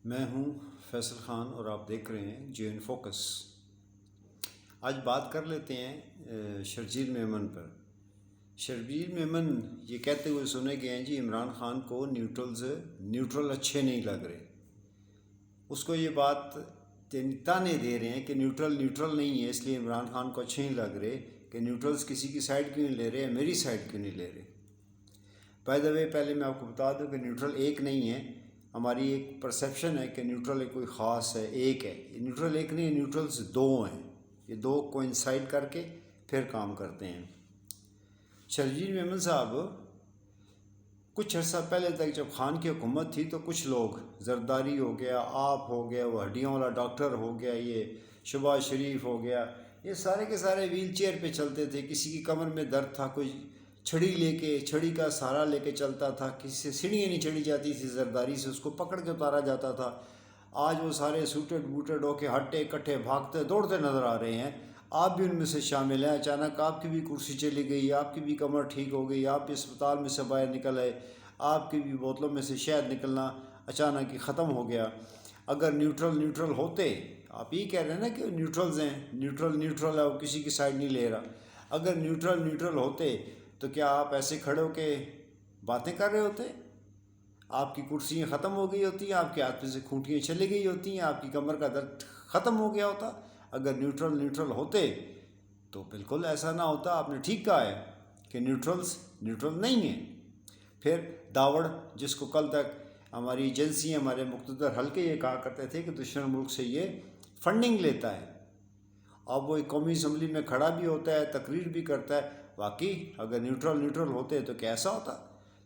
میں ہوں فیصل خان اور آپ دیکھ رہے ہیں جی این فوکس۔ آج بات کر لیتے ہیں شرجیل میمن پر۔ شرجیل میمن یہ کہتے ہوئے سنے گئے ہیں جی عمران خان کو نیوٹرل اچھے نہیں لگ رہے۔ اس کو یہ بات تانے دے رہے ہیں کہ نیوٹرل نہیں ہے، اس لیے عمران خان کو اچھے نہیں لگ رہے کہ نیوٹرلز کسی کی سائڈ کیوں نہیں لے رہے، میری سائڈ کیوں نہیں لے رہے۔ بائی دا وے پہلے میں آپ کو بتا دوں کہ نیوٹرل ایک نہیں ہے۔ ہماری ایک پرسیپشن ہے کہ نیوٹرل ایک کوئی خاص ہے، ایک ہے۔ نیوٹرل ایک نہیں ہے، نیوٹرلز دو ہیں۔ یہ دو کوئنسائڈ کر کے پھر کام کرتے ہیں۔ شرجیل میمن صاحب کچھ عرصہ پہلے تک جب خان کی حکومت تھی تو کچھ لوگ، زرداری ہو گیا، آپ ہو گیا، وہ ہڈیوں والا ڈاکٹر ہو گیا، یہ شہباز شریف ہو گیا، یہ سارے کے سارے ویل چیئر پہ چلتے تھے۔ کسی کی کمر میں درد تھا، کوئی چھڑی کا سہارا لے کے چلتا تھا، کسی سے سیڑھیاں نہیں چڑھی جاتی تھی، زرداری سے اس کو پکڑ کے اتارا جاتا تھا۔ آج وہ سارے سوٹڈ بوٹڈ ہو کے ہٹے کٹھے بھاگتے دوڑتے نظر آ رہے ہیں۔ آپ بھی ان میں سے شامل ہیں۔ اچانک آپ کی بھی کرسی چلی گئی، آپ کی بھی کمر ٹھیک ہو گئی، آپ بھی اسپتال میں سے باہر نکل آئے، آپ کی بھی بوتلوں میں سے شہد نکلنا اچانک ہی ختم ہو گیا۔ اگر نیوٹرل ہوتے، آپ یہ کہہ رہے ہیں نا کہ نیوٹرلز ہیں، نیوٹرل ہے، وہ کسی کی سائڈ نہیں لے رہا۔ اگر نیوٹرل ہوتے تو کیا آپ ایسے کھڑے ہو کے باتیں کر رہے ہوتے؟ آپ کی کرسیاں ختم ہو گئی ہوتی ہیں، آپ کے ہاتھ میں سے کھوٹیاں چلی گئی ہوتی ہیں، آپ کی کمر کا درد ختم ہو گیا ہوتا۔ اگر نیوٹرل ہوتے تو بالکل ایسا نہ ہوتا۔ آپ نے ٹھیک کہا ہے کہ نیوٹرل نہیں ہیں۔ پھر داوڑ، جس کو کل تک ہماری ایجنسی، ہمارے مقتدر حلقے یہ کہا کرتے تھے کہ دشمن ملک سے یہ فنڈنگ لیتا ہے، اب وہ قومی اسمبلی میں کھڑا بھی ہوتا ہے، تقریر بھی کرتا ہے۔ واقعی اگر نیوٹرل ہوتے تو کیسا ہوتا؟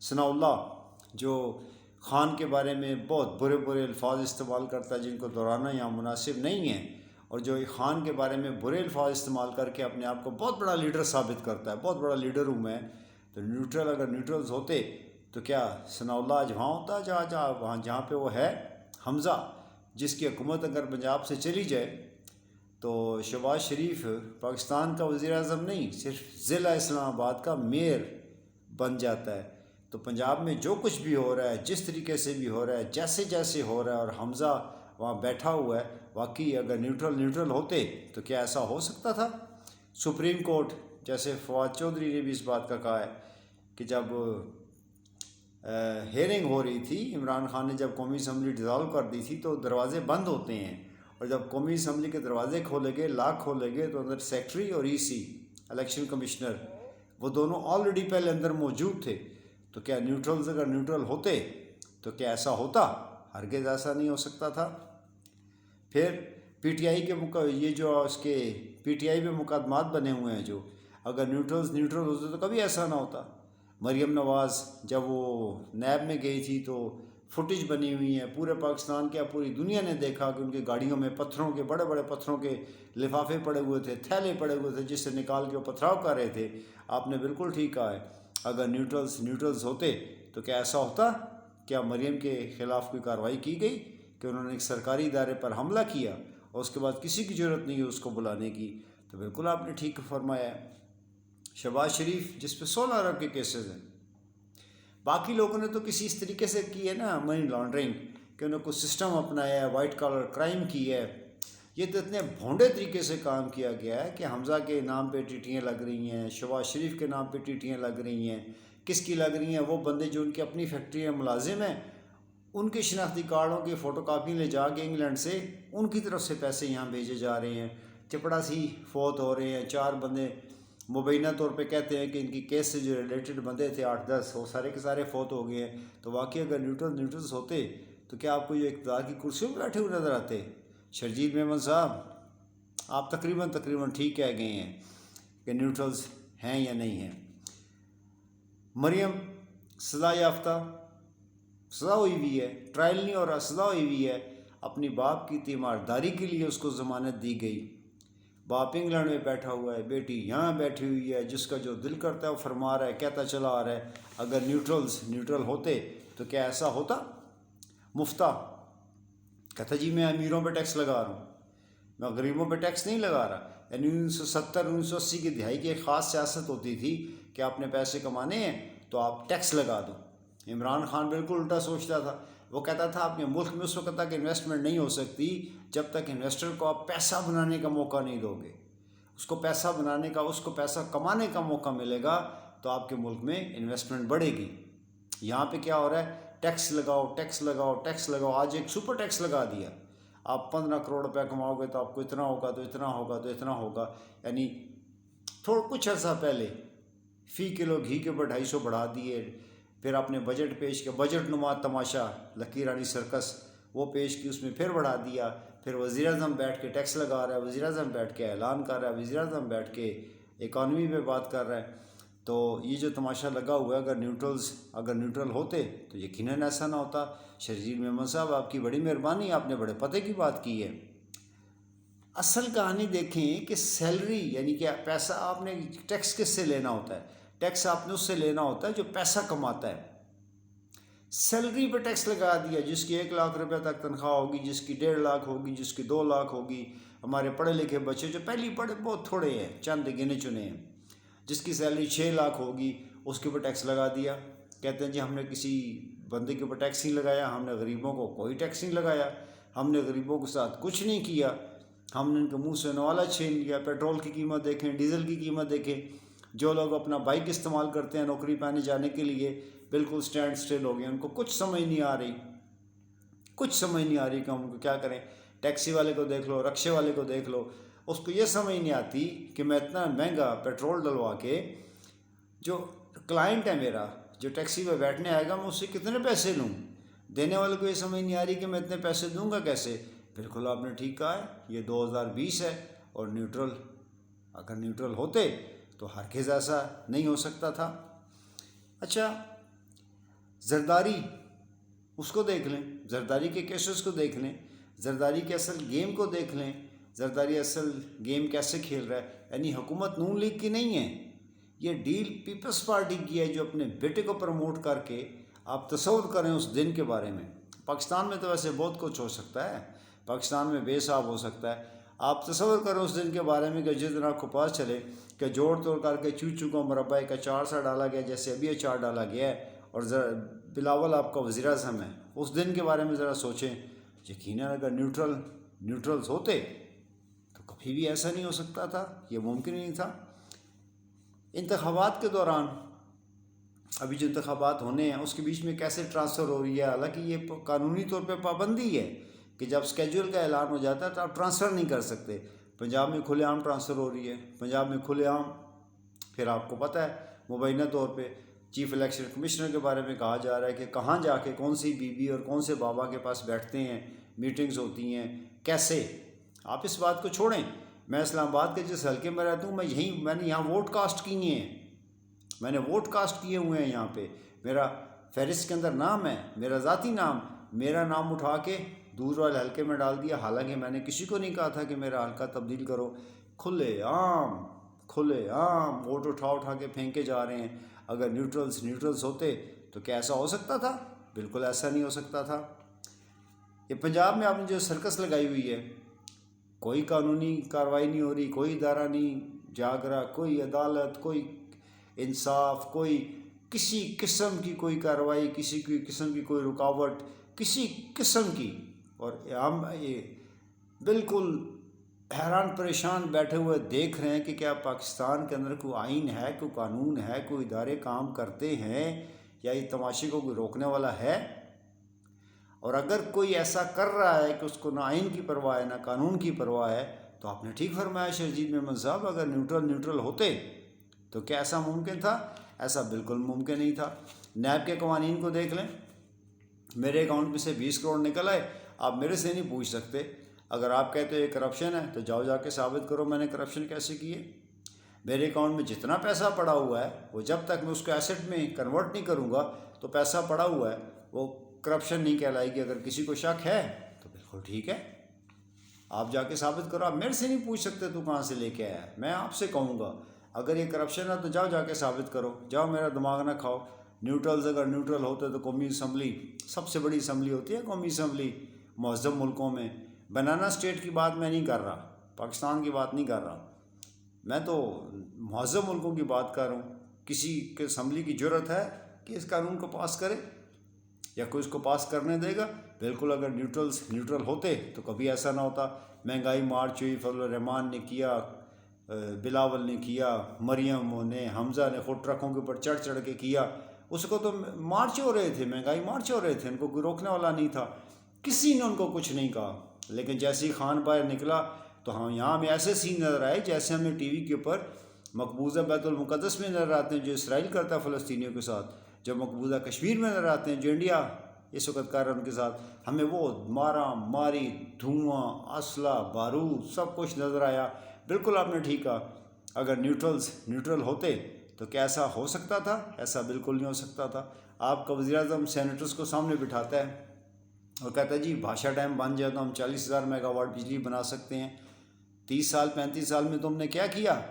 ثناء اللہ جو خان کے بارے میں بہت برے الفاظ استعمال کرتا ہے جن کو دہرانا یہاں مناسب نہیں ہے، اور جو خان کے بارے میں برے الفاظ استعمال کر کے اپنے آپ کو بہت بڑا لیڈر ثابت کرتا ہے، بہت بڑا لیڈر ہوں میں، تو اگر نیوٹرلز ہوتے تو کیا ثناء اللہ آج وہاں ہوتا جہاں پہ وہ ہے؟ حمزہ، جس کی حکومت اگر پنجاب سے چلی جائے تو شہباز شریف پاکستان کا وزیر اعظم نہیں، صرف ضلع اسلام آباد کا میئر بن جاتا ہے۔ تو پنجاب میں جو کچھ بھی ہو رہا ہے، جس طریقے سے بھی ہو رہا ہے، جیسے ہو رہا ہے، اور حمزہ وہاں بیٹھا ہوا ہے، واقعی اگر نیوٹرل ہوتے تو کیا ایسا ہو سکتا تھا؟ سپریم کورٹ، جیسے فواد چودھری نے بھی اس بات کا کہا ہے کہ جب ہیئرنگ ہو رہی تھی، عمران خان نے جب قومی اسمبلی ڈیزالو کر دی تھی تو دروازے بند ہوتے ہیں، اور جب قومی اسمبلی کے دروازے کھولے گئے، لاک کھولے گئے، تو اندر سیکٹری اور الیکشن کمشنر وہ دونوں آلریڈی پہلے اندر موجود تھے۔ تو کیا اگر نیوٹرل ہوتے تو کیا ایسا ہوتا؟ ہرگز ایسا نہیں ہو سکتا تھا۔ پھر پی ٹی آئی پہ مقدمات بنے ہوئے ہیں، جو اگر نیوٹرل ہوتے تو کبھی ایسا نہ ہوتا۔ مریم نواز جب وہ نیب میں گئی تھی تو فوٹیج بنی ہوئی ہیں، پورے پاکستان کے، پوری دنیا نے دیکھا کہ ان کی گاڑیوں میں بڑے پتھروں کے لفافے پڑے ہوئے تھے، تھیلے پڑے ہوئے تھے، جس سے نکال کے وہ پتھراؤ کر رہے تھے۔ آپ نے بالکل ٹھیک کہا ہے، اگر نیوٹرلز ہوتے تو کیا ایسا ہوتا؟ کیا مریم کے خلاف کوئی کارروائی کی گئی کہ انہوں نے ایک سرکاری ادارے پر حملہ کیا اور اس کے بعد کسی کی ضرورت نہیں ہے اس کو بلانے کی؟ تو بالکل آپ نے ٹھیک فرمایا ہے۔ شہباز شریف جس پہ 16 ارب کے کیسز ہیں، باقی لوگوں نے تو کسی اس طریقے سے کی ہے نا، منی لانڈرنگ، کہ انہوں نے کوئی سسٹم اپنایا ہے، وائٹ کالر کرائم کی ہے۔ یہ تو اتنے بھونڈے طریقے سے کام کیا گیا ہے کہ حمزہ کے نام پہ ٹیٹیاں لگ رہی ہیں، شہباز شریف کے نام پہ ٹیٹیاں لگ رہی ہیں۔ کس کی لگ رہی ہیں؟ وہ بندے جو ان کی اپنی فیکٹری میں ملازم ہیں، ان کے شناختی کارڈوں کی فوٹو کاپی لے جا کے انگلینڈ سے ان کی طرف سے پیسے یہاں بھیجے جا رہے ہیں۔ چپڑا سی فوت ہو رہے ہیں، 4 بندے مبینہ طور پہ کہتے ہیں کہ ان کی کیس سے جو ریلیٹڈ بندے تھے 8-10، وہ سارے کے سارے فوت ہو گئے ہیں۔ تو واقعی اگر نیوٹرلز ہوتے تو کیا آپ کو یہ اقتدار کی کرسیوں پہ بیٹھے ہوئے نظر آتے؟ شرجیل میمن صاحب، آپ تقریباً ٹھیک کہہ گئے ہیں کہ نیوٹرلز ہیں یا نہیں ہیں۔ مریم سزا یافتہ، سزا ہوئی ہوئی ہے، ٹرائل نہیں ہو رہا، سزا ہوئی ہوئی ہے۔ اپنی باپ کی تیمارداری کے لیے اس کو ضمانت دی گئی۔ باپ انگلینڈ میں بیٹھا ہوا ہے، بیٹی یہاں بیٹھی ہوئی ہے، جس کا جو دل کرتا ہے وہ فرما رہا ہے، کہتا چلا آ رہا ہے۔ اگر نیوٹرل ہوتے تو کیا ایسا ہوتا؟ مفتہ کہتا جی میں امیروں پہ ٹیکس لگا رہا ہوں، میں غریبوں پہ ٹیکس نہیں لگا رہا۔ یعنی 1970-1980 کی دہائی کی ایک خاص سیاست ہوتی تھی کہ آپ نے پیسے کمانے ہیں تو آپ ٹیکس لگا دو۔ عمران خان بالکل الٹا سوچتا تھا، وہ کہتا تھا اپنے ملک میں اس وقت تک انویسٹمنٹ نہیں ہو سکتی جب تک انویسٹر کو آپ پیسہ بنانے کا موقع نہیں دو گے. اس کو پیسہ بنانے کا، اس کو پیسہ کمانے کا موقع ملے گا تو آپ کے ملک میں انویسٹمنٹ بڑھے گی. یہاں پہ کیا ہو رہا ہے؟ ٹیکس لگاؤ، ٹیکس لگاؤ، ٹیکس لگاؤ. آج ایک سپر ٹیکس لگا دیا. آپ 15 کروڑ روپے کماؤ گے تو آپ کو اتنا ہوگا، تو اتنا ہوگا، تو اتنا ہوگا. یعنی کچھ عرصہ پہلے فی کلو گھی کے اوپر 250 بڑھا دیے. پھر آپ نے بجٹ پیش کیا، بجٹ نما تماشا لکی رانی سرکس وہ پیش کی، اس میں پھر بڑھا دیا. پھر وزیر اعظم بیٹھ کے ٹیکس لگا رہا ہے، وزیر اعظم بیٹھ کے اعلان کر رہا ہے، وزیر اعظم بیٹھ کے اکانومی پہ بات کر رہا ہے. تو یہ جو تماشا لگا ہوا ہے، اگر نیوٹرل ہوتے تو یقیناً ایسا نہ ہوتا. شرجیل میمن صاحب آپ کی بڑی مہربانی، آپ نے بڑے پتے کی بات کی ہے. اصل کہانی دیکھیں کہ سیلری یعنی کہ پیسہ آپ نے ٹیکس کس سے لینا ہوتا ہے؟ ٹیکس آپ نے اس سے لینا ہوتا ہے جو پیسہ کماتا ہے. سیلری پہ ٹیکس لگا دیا. جس کی 1 لاکھ روپے تک تنخواہ ہوگی، جس کی 1.5 لاکھ ہوگی، جس کی 2 لاکھ ہوگی. ہمارے پڑھے لکھے بچے جو پہلی پڑھے بہت تھوڑے ہیں، چند گنے چنے ہیں، جس کی سیلری 6 لاکھ ہوگی اس کے اوپر ٹیکس لگا دیا. کہتے ہیں جی ہم نے کسی بندے کے اوپر ٹیکس نہیں لگایا، ہم نے غریبوں کو کوئی ٹیکس نہیں لگایا، ہم نے غریبوں کے ساتھ کچھ نہیں کیا، ہم نے ان کے منہ سے نوالا چھین لیا. پیٹرول کی قیمت دیکھیں، ڈیزل کی قیمت دیکھیں. جو لوگ اپنا بائک استعمال کرتے ہیں نوکری پہ آنے جانے کے لیے، بالکل سٹینڈ سٹل ہو گئے. ان کو کچھ سمجھ نہیں آ رہی کہ ہم کو کیا کریں. ٹیکسی والے کو دیکھ لو، رکشے والے کو دیکھ لو، اس کو یہ سمجھ نہیں آتی کہ میں اتنا مہنگا پیٹرول ڈلوا کے جو کلائنٹ ہے میرا، جو ٹیکسی پہ بیٹھنے آئے گا، میں اس سے کتنے پیسے لوں. دینے والے کو یہ سمجھ نہیں آ رہی کہ میں اتنے پیسے دوں گا کیسے. بالکل آپ نے ٹھیک کہا ہے، یہ 2020 ہے اور اگر نیوٹرل ہوتے تو ہرگز ایسا نہیں ہو سکتا تھا. اچھا، زرداری اس کو دیکھ لیں، زرداری کے کیسز کو دیکھ لیں، زرداری کے اصل گیم کو دیکھ لیں. زرداری اصل گیم کیسے کھیل رہا ہے. یعنی حکومت نون لیگ کی نہیں ہے، یہ ڈیل پیپلز پارٹی کی ہے، جو اپنے بیٹے کو پروموٹ کر کے. آپ تصور کریں اس دن کے بارے میں. پاکستان میں تو ویسے بہت کچھ ہو سکتا ہے، پاکستان میں بے حساب ہو سکتا ہے. آپ تصور کریں اس دن کے بارے میں کہ جس دن آپ کو پتہ چلے کہ جوڑ توڑ کر کے چوچو کو مربع کا اچار سا ڈالا گیا جیسے ابھی اچار ڈالا گیا ہے، اور بلاول آپ کا وزیر اعظم ہے. اس دن کے بارے میں ذرا سوچیں. یقیناً اگر نیوٹرلز ہوتے تو کبھی بھی ایسا نہیں ہو سکتا تھا، یہ ممکن ہی نہیں تھا. انتخابات کے دوران، ابھی جو انتخابات ہونے ہیں اس کے بیچ میں کیسے ٹرانسفر ہو رہی ہے. حالانکہ یہ قانونی طور پہ پابندی ہے کہ جب اسکیجول کا اعلان ہو جاتا ہے تو آپ ٹرانسفر نہیں کر سکتے. پنجاب میں کھلے عام ٹرانسفر ہو رہی ہے، پنجاب میں کھلے عام. پھر آپ کو پتہ ہے مبینہ طور پہ چیف الیکشن کمشنر کے بارے میں کہا جا رہا ہے کہ کہاں جا کے کون سی بی بی اور کون سے بابا کے پاس بیٹھتے ہیں، میٹنگز ہوتی ہیں کیسے. آپ اس بات کو چھوڑیں. میں اسلام آباد کے جس حلقے میں رہتا ہوں، میں نے یہاں ووٹ کاسٹ کیے ہیں، میں نے ووٹ کاسٹ کیے ہوئے ہیں یہاں پہ. میرا فہرست کے اندر نام ہے، میرا ذاتی نام، میرا نام اٹھا کے دور والے حلقے میں ڈال دیا. حالانکہ میں نے کسی کو نہیں کہا تھا کہ میرا حلقہ تبدیل کرو. کھلے عام ووٹ اٹھا کے پھینکے جا رہے ہیں. اگر نیوٹرلز ہوتے تو کیا ایسا ہو سکتا تھا؟ بالکل ایسا نہیں ہو سکتا تھا. یہ پنجاب میں آپ نے جو سرکس لگائی ہوئی ہے، کوئی قانونی کارروائی نہیں ہو رہی، کوئی ادارہ نہیں جاگ رہا، کوئی عدالت، کوئی انصاف، کوئی کسی قسم کی کوئی کارروائی، کسی قسم کی کوئی رکاوٹ، کسی قسم کی. اور ہم یہ بالکل حیران پریشان بیٹھے ہوئے دیکھ رہے ہیں کہ کیا پاکستان کے اندر کوئی آئین ہے، کوئی قانون ہے، کوئی ادارے کام کرتے ہیں، یا یہ تماشے کو کوئی روکنے والا ہے. اور اگر کوئی ایسا کر رہا ہے کہ اس کو نہ آئین کی پرواہ ہے نہ قانون کی پرواہ ہے، تو آپ نے ٹھیک فرمایا شرجیل میمن صاحب، اگر نیوٹرل ہوتے تو کیا ایسا ممکن تھا؟ ایسا بالکل ممکن نہیں تھا. نیب کے قوانین کو دیکھ لیں. میرے اکاؤنٹ میں سے 20 کروڑ نکل آئے. آپ میرے سے نہیں پوچھ سکتے. اگر آپ کہتے ہو یہ کرپشن ہے تو جا کے ثابت کرو میں نے کرپشن کیسے کی ہے. میرے اکاؤنٹ میں جتنا پیسہ پڑا ہوا ہے وہ جب تک میں اس کو ایسٹ میں کنورٹ نہیں کروں گا تو پیسہ پڑا ہوا ہے وہ کرپشن نہیں کہلائے گی. اگر کسی کو شک ہے تو بالکل ٹھیک ہے، آپ جا کے ثابت کرو. آپ میرے سے نہیں پوچھ سکتے تو کہاں سے لے کے آیا. میں آپ سے کہوں گا اگر یہ کرپشن ہے تو جا کے ثابت کرو. جاؤ، میرا دماغ نہ کھاؤ. اگر نیوٹرل ہوتے تو قومی اسمبلی، سب سے بڑی اسمبلی ہوتی ہے قومی اسمبلی مہذب ملکوں میں. بنانا اسٹیٹ کی بات میں نہیں کر رہا، پاکستان کی بات نہیں کر رہا، میں تو مہذب ملکوں کی بات کر رہا ہوں. کسی کے اسمبلی کی جرت ہے کہ اس قانون کو پاس کرے؟ یا کوئی اس کو پاس کرنے دے گا؟ بالکل، اگر نیوٹرل ہوتے تو کبھی ایسا نہ ہوتا۔ مہنگائی مارچ ہوئی، فضل الرحمان نے کیا، بلاول نے کیا، مریم نے، حمزہ نے خود ٹرکوں کے اوپر چڑھ کے کیا، اس کو تو مارچ ہو رہے تھے، مہنگائی مارچ ہو رہے تھے، ان کو کوئی روکنے والا نہیں تھا، کسی نے ان کو کچھ نہیں کہا۔ لیکن جیسے ہی خان باہر نکلا تو یہاں ہمیں ایسے سین نظر آئے جیسے ہمیں ٹی وی کے اوپر مقبوضہ بیت المقدس میں نظر آتے ہیں جو اسرائیل کرتا ہے فلسطینیوں کے ساتھ، جو مقبوضہ کشمیر میں نظر آتے ہیں جو انڈیا اس وقت کر رہا ہے ان کے ساتھ، ہمیں وہ مارا ماری، دھواں، اسلحہ، بارود، سب کچھ نظر آیا۔ بالکل آپ نے ٹھیک کہا، اگر نیوٹرل ہوتے تو کیا ایسا ہو سکتا تھا؟ ایسا بالکل نہیں ہو سکتا تھا۔ آپ کا وزیر اعظم سینیٹرز کو سامنے بٹھاتا ہے اور کہتا ہے جی بھاشا ڈیم بن جائے تو ہم 40,000 میگا واٹ بجلی بنا سکتے ہیں۔ 35 سال میں تم نے کیا کیا؟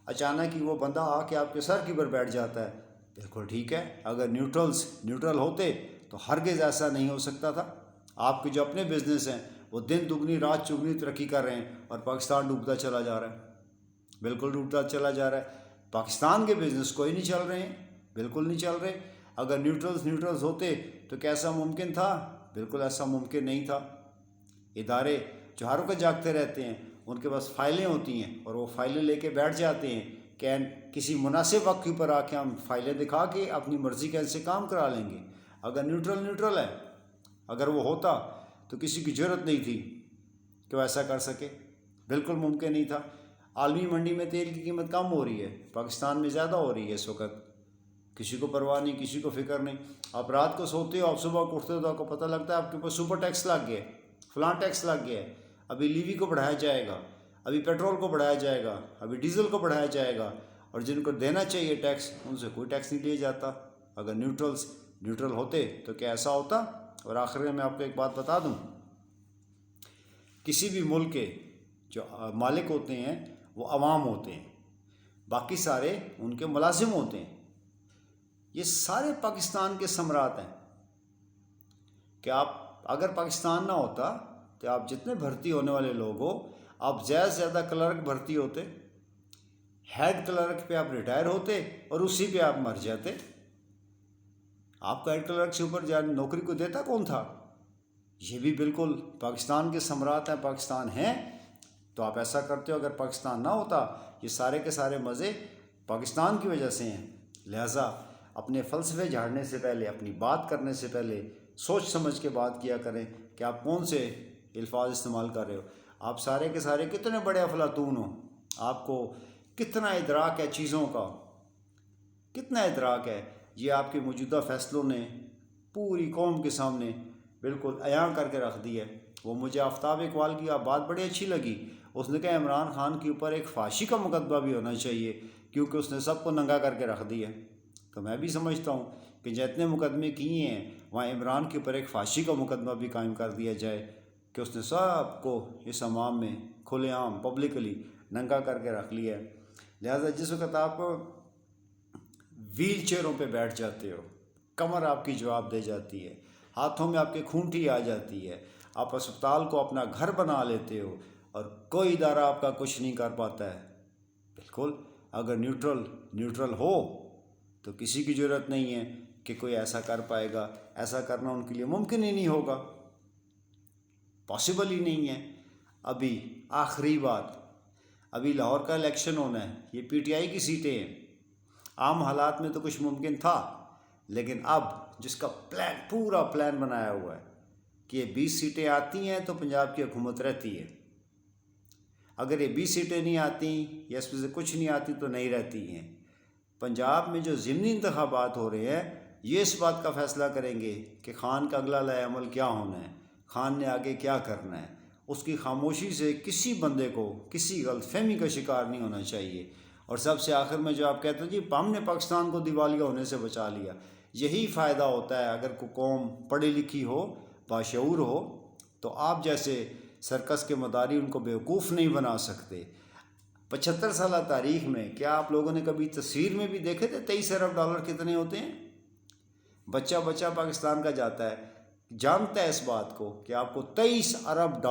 اچانک ہی وہ بندہ آ کے آپ کے سر کے اوپر بیٹھ جاتا ہے۔ بالکل ٹھیک ہے، اگر نیوٹرل ہوتے تو ہرگز ایسا نہیں ہو سکتا تھا۔ آپ کے جو اپنے بزنس ہیں وہ دن دگنی رات چگنی ترقی کر رہے ہیں اور پاکستان ڈوبتا چلا جا رہا ہے، بالکل ڈوبتا چلا جا رہا ہے۔ پاکستان کے بزنس کوئی نہیں چل رہے ہیں، بالکل نہیں چل رہے۔ اگر نیوٹرلز ہوتے تو کیسا ممکن تھا؟ بالکل ایسا ممکن نہیں تھا۔ ادارے جو ہر وقت جاگتے رہتے ہیں ان کے پاس فائلیں ہوتی ہیں اور وہ فائلیں لے کے بیٹھ جاتے ہیں کہ کسی مناسب وقت کے اوپر آ کے ہم فائلیں دکھا کے اپنی مرضی کا ان سے کام کرا لیں گے۔ اگر نیوٹرل ہے، اگر وہ ہوتا تو کسی کی ضرورت نہیں تھی کہ وہ ایسا کر سکے، بالکل ممکن نہیں تھا۔ عالمی منڈی میں تیل کی قیمت کم ہو رہی ہے، پاکستان میں زیادہ ہو رہی ہے اس وقت، کسی کو پرواہ نہیں، کسی کو فکر نہیں۔ آپ رات کو سوتے ہو، آپ صبح کو اٹھتے ہو تو آپ کو پتہ لگتا ہے آپ کے اوپر سپر ٹیکس لگ گیا، فلاں ٹیکس لگ گیا ہے، ابھی لیوی کو بڑھایا جائے گا، ابھی پیٹرول کو بڑھایا جائے گا، ابھی ڈیزل کو بڑھایا جائے گا، اور جن کو دینا چاہیے ٹیکس ان سے کوئی ٹیکس نہیں لیا جاتا۔ اگر نیوٹرل ہوتے تو کیا ایسا ہوتا؟ اور آخر میں آپ کو ایک بات بتا دوں، کسی بھی ملک کے جو مالک ہوتے ہیں وہ عوام ہوتے ہیں، باقی سارے ان کے ملازم ہوتے ہیں۔ یہ سارے پاکستان کے ثمرات ہیں کہ آپ اگر پاکستان نہ ہوتا تو آپ جتنے بھرتی ہونے والے لوگ ہو، آپ زیادہ سے زیادہ کلرک بھرتی ہوتے، ہیڈ کلرک پہ آپ ریٹائر ہوتے اور اسی پہ آپ مر جاتے۔ آپ کا ہیڈ کلرک سے اوپر نوکری کو دیتا کون تھا؟ یہ بھی بالکل پاکستان کے ثمرات ہیں، پاکستان ہیں تو آپ ایسا کرتے ہو۔ اگر پاکستان نہ ہوتا یہ سارے کے سارے مزے پاکستان کی وجہ سے ہیں۔ لہٰذا اپنے فلسفے جھاڑنے سے پہلے، اپنی بات کرنے سے پہلے سوچ سمجھ کے بات کیا کریں کہ آپ کون سے الفاظ استعمال کر رہے ہو۔ آپ سارے کے سارے کتنے بڑے افلاطون ہو، آپ کو کتنا ادراک ہے چیزوں کا، کتنا ادراک ہے، یہ آپ کے موجودہ فیصلوں نے پوری قوم کے سامنے بالکل عیاں کر کے رکھ دی ہے۔ وہ مجھے آفتاب اقبال کی بات بڑی اچھی لگی، اس نے کہا عمران خان کے اوپر ایک فحاشی کا مقدمہ بھی ہونا چاہیے کیونکہ اس نے سب کو ننگا کر کے رکھ دی ہے۔ تو میں بھی سمجھتا ہوں کہ جتنے مقدمے کیے ہیں وہاں عمران کے اوپر ایک فحاشی کا مقدمہ بھی قائم کر دیا جائے کہ اس نے سب کو اس عوام میں کھلے عام پبلکلی ننگا کر کے رکھ لیا ہے۔ لہٰذا جس وقت آپ ویل چیئروں پہ بیٹھ جاتے ہو، کمر آپ کی جواب دے جاتی ہے، ہاتھوں میں آپ کے کھونٹی آ جاتی ہے، آپ اسپتال کو اپنا گھر بنا لیتے ہو اور کوئی ادارہ آپ کا کچھ نہیں کر پاتا ہے، بالکل اگر نیوٹرل ہو تو کسی کی ضرورت نہیں ہے کہ کوئی ایسا کر پائے گا۔ ایسا کرنا ان کے لیے ممکن ہی نہیں ہوگا، پاسبل ہی نہیں ہے۔ ابھی آخری بات، ابھی لاہور کا الیکشن ہونا ہے، یہ پی ٹی آئی کی سیٹیں ہیں۔ عام حالات میں تو کچھ ممکن تھا، لیکن اب جس کا پورا پلان بنایا ہوا ہے کہ یہ 20 سیٹیں آتی ہیں تو پنجاب کی حکومت رہتی ہے، اگر یہ 20 سیٹیں نہیں آتی یا اس میں سے کچھ نہیں آتی تو نہیں رہتی ہیں۔ پنجاب میں جو ضمنی انتخابات ہو رہے ہیں یہ اس بات کا فیصلہ کریں گے کہ خان کا اگلا لائے عمل کیا ہونا ہے، خان نے آگے کیا کرنا ہے۔ اس کی خاموشی سے کسی بندے کو کسی غلط فہمی کا شکار نہیں ہونا چاہیے۔ اور سب سے آخر میں جو آپ کہتے ہیں جی ہم نے پاکستان کو دیوالیہ ہونے سے بچا لیا، یہی فائدہ ہوتا ہے اگر کوئی قوم پڑھی لکھی ہو، باشعور ہو، تو آپ جیسے سرکس کے مداری ان کو بیوقوف نہیں بنا سکتے۔ 75 سالہ تاریخ میں کیا آپ لوگوں نے کبھی تصویر میں بھی دیکھے تھے 23 ارب ڈالر کتنے ہوتے ہیں؟ بچہ پاکستان کا جاتا ہے جانتا ہے اس بات کو کہ آپ کو 23 ارب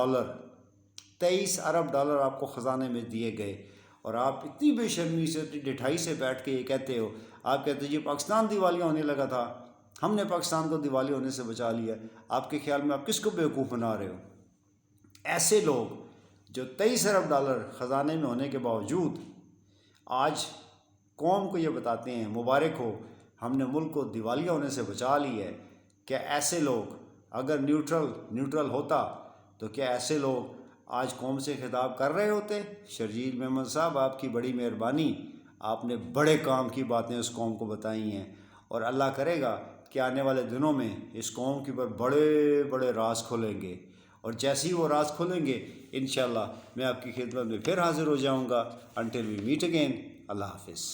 ڈالر آپ کو خزانے میں دیے گئے، اور آپ اتنی بے شرمی سے اتنی ڈٹھائی سے بیٹھ کے یہ کہتے ہو، آپ کہتے ہیں جی پاکستان دیوالیہ ہونے لگا تھا، ہم نے پاکستان کو دیوالی ہونے سے بچا لیا. آپ کے خیال میں آپ کس کو بیوقوف بنا رہے ہو؟ ایسے لوگ جو 23 ارب ڈالر خزانے میں ہونے کے باوجود آج قوم کو یہ بتاتے ہیں مبارک ہو ہم نے ملک کو دیوالیہ ہونے سے بچا لی ہے. کیا ایسے لوگ اگر نیوٹرل ہوتا تو کیا ایسے لوگ آج قوم سے خطاب کر رہے ہوتے؟ شرجیل میمن صاحب، آپ کی بڑی مہربانی، آپ نے بڑے کام کی باتیں اس قوم کو بتائی ہیں، اور اللہ کرے گا کہ آنے والے دنوں میں اس قوم کے اوپر بڑے بڑے راز کھولیں گے، اور جیسے ہی وہ راز کھولیں گے انشاءاللہ میں آپ کی خدمت میں پھر حاضر ہو جاؤں گا. Until we meet again. اللہ حافظ.